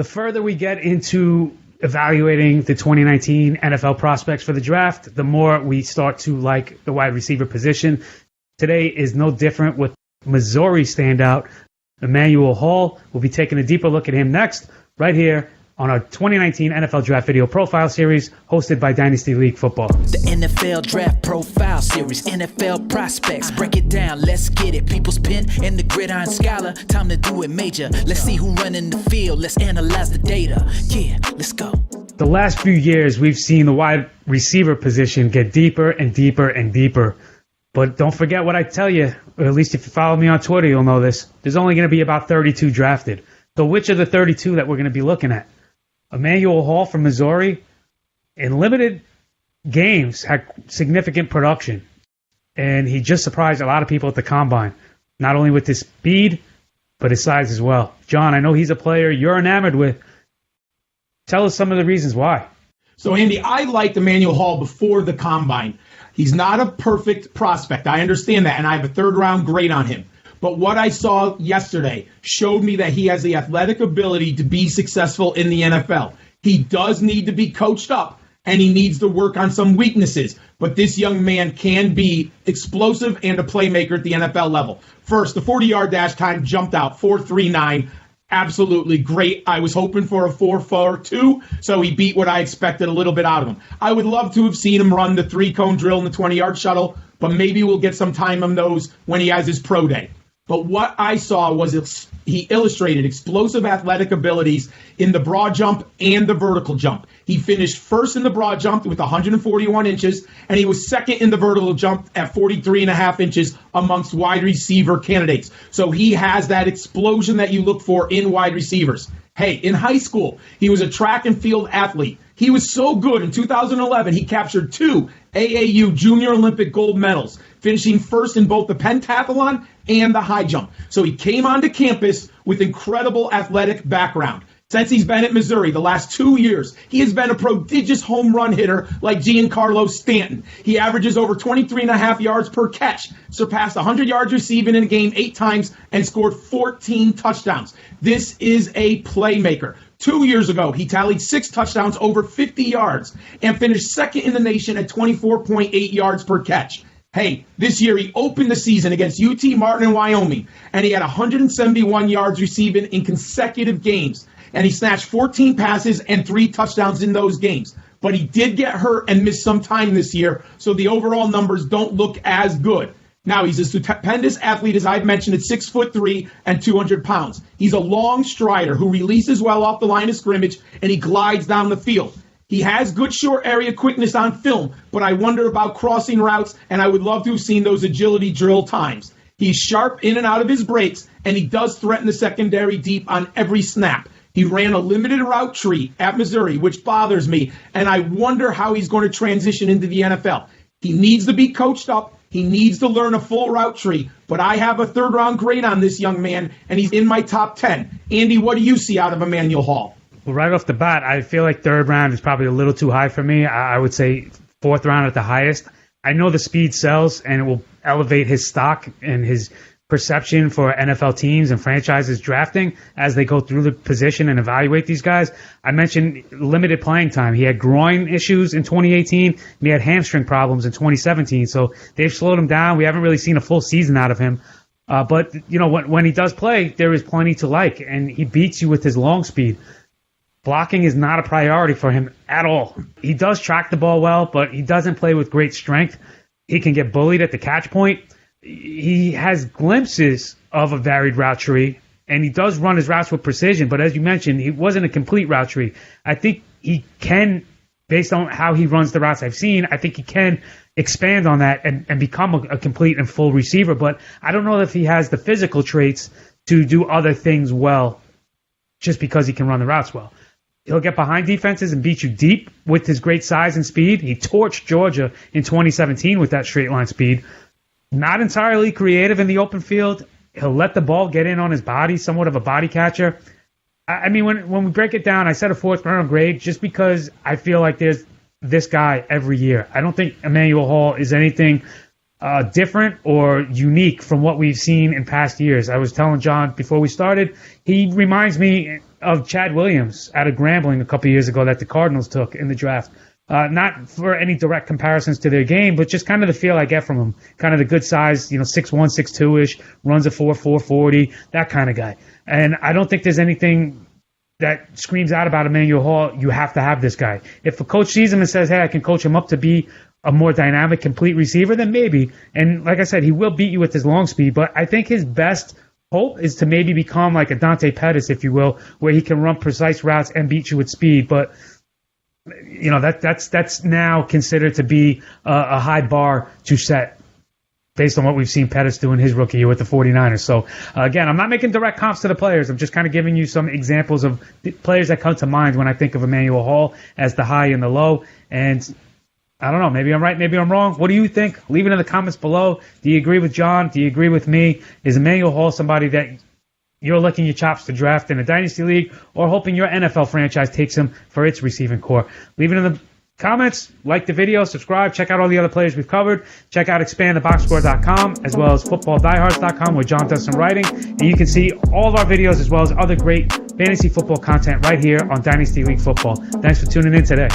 The further we get into evaluating the 2019 NFL prospects for the draft, the more we start to like the wide receiver position. Today is no different with Missouri standout Emmanuel Hall. We'll be taking a deeper look at him next, right here on our 2019 NFL Draft Video Profile Series, hosted by Dynasty League Football. The NFL Draft Profile Series, NFL prospects, break it down, let's get it. People's pen and the gridiron scholar, time to do it major. Let's see who running the field, let's analyze the data. Yeah, let's go. The last few years, we've seen the wide receiver position get deeper and deeper and deeper. But don't forget what I tell you, or at least if you follow me on Twitter, you'll know this. There's only going to be about 32 drafted. So which of the 32 that we're going to be looking at? Emmanuel Hall from Missouri, in limited games, had significant production. And he just surprised a lot of people at the Combine, not only with his speed, but his size as well. John, I know he's a player you're enamored with. Tell us some of the reasons why. So, Andy, I liked Emmanuel Hall before the Combine. He's not a perfect prospect. I understand that, and I have a third-round grade on him. But what I saw yesterday showed me that he has the athletic ability to be successful in the NFL. He does need to be coached up, and he needs to work on some weaknesses. But this young man can be explosive and a playmaker at the NFL level. First, the 40-yard dash time jumped out, 4.39. Absolutely great. I was hoping for a 4.42, so he beat what I expected a little bit out of him. I would love to have seen him run the 3-cone drill and the 20-yard shuttle, but maybe we'll get some time on those when he has his pro day. But what I saw was he illustrated explosive athletic abilities in the broad jump and the vertical jump. He finished first in the broad jump with 141 inches, and he was second in the vertical jump at 43.5 inches amongst wide receiver candidates. So he has that explosion that you look for in wide receivers. Hey, in high school, he was a track and field athlete. He was so good in 2011, he captured 2 AAU Junior Olympic gold medals, finishing first in both the pentathlon and the high jump. So he came onto campus with incredible athletic background. Since he's been at Missouri the last 2 years, he has been a prodigious home run hitter like Giancarlo Stanton. He averages over 23.5 yards per catch, surpassed 100 yards receiving in a game 8 times, and scored 14 touchdowns. This is a playmaker. 2 years ago, he tallied 6 touchdowns over 50 yards and finished second in the nation at 24.8 yards per catch. Hey, this year he opened the season against UT Martin in Wyoming, and he had 171 yards receiving in consecutive games. And he snatched 14 passes and 3 touchdowns in those games. But he did get hurt and miss some time this year, so the overall numbers don't look as good. Now, he's a stupendous athlete, as I've mentioned, at 6'3" and 200 pounds. He's a long strider who releases well off the line of scrimmage, and he glides down the field. He has good short area quickness on film, but I wonder about crossing routes, and I would love to have seen those agility drill times. He's sharp in and out of his breaks, and he does threaten the secondary deep on every snap. He ran a limited route tree at Missouri, which bothers me, and I wonder how he's going to transition into the NFL. He needs to be coached up. He needs to learn a full route tree, but I have a third-round grade on this young man, and he's in my top 10. Andy, what do you see out of Emmanuel Hall? Well, right off the bat, I feel like third round is probably a little too high for me. I would say fourth round at the highest. I know the speed sells, and it will elevate his stock and his perception for NFL teams and franchises drafting as they go through the position and evaluate these guys. I mentioned limited playing time. He had groin issues in 2018, and he had hamstring problems in 2017. So they've slowed him down. We haven't really seen a full season out of him. But, you know, when he does play, there is plenty to like, and he beats you with his long speed. Blocking is not a priority for him at all. He does track the ball well, but he doesn't play with great strength. He can get bullied at the catch point. He has glimpses of a varied route tree, and he does run his routes with precision. But as you mentioned, he wasn't a complete route tree. I think he can, based on how he runs the routes I've seen, I think he can expand on that and become a complete and full receiver. But I don't know if he has the physical traits to do other things well just because he can run the routes well. He'll get behind defenses and beat you deep with his great size and speed. He torched Georgia in 2017 with that straight line speed. Not entirely creative in the open field. He'll let the ball get in on his body, somewhat of a body catcher. I mean, when we break it down, I said a fourth round grade just because I feel like there's this guy every year. I don't think Emmanuel Hall is anything different or unique from what we've seen in past years. I was telling John before we started, he reminds me of Chad Williams out of Grambling a couple years ago that the Cardinals took in the draft. Not for any direct comparisons to their game, but just kind of the feel I get from him. Kind of the good size, 6'1", 6'2"-ish, runs a 4.40, 40, that kind of guy. And I don't think there's anything that screams out about Emmanuel Hall, you have to have this guy. If a coach sees him and says, hey, I can coach him up to be a more dynamic, complete receiver, then maybe. And like I said, he will beat you with his long speed, but I think his best hope is to maybe become like a Dante Pettis, if you will, where he can run precise routes and beat you with speed. But that's now considered to be a high bar to set based on what we've seen Pettis do in his rookie year with the 49ers. So, again, I'm not making direct comps to the players. I'm just kind of giving you some examples of the players that come to mind when I think of Emmanuel Hall as the high and the low. And I don't know, maybe I'm right, maybe I'm wrong. What do you think? Leave it in the comments below. Do you agree with John? Do you agree with me? Is Emmanuel Hall somebody that you're licking your chops to draft in a dynasty league, or hoping your NFL franchise takes him for its receiving core? Leave it in the comments, like the video, subscribe, check out all the other players we've covered. Check out expandtheboxscore.com as well as footballdiehards.com where John does some writing. And you can see all of our videos as well as other great fantasy football content right here on Dynasty League Football. Thanks for tuning in today.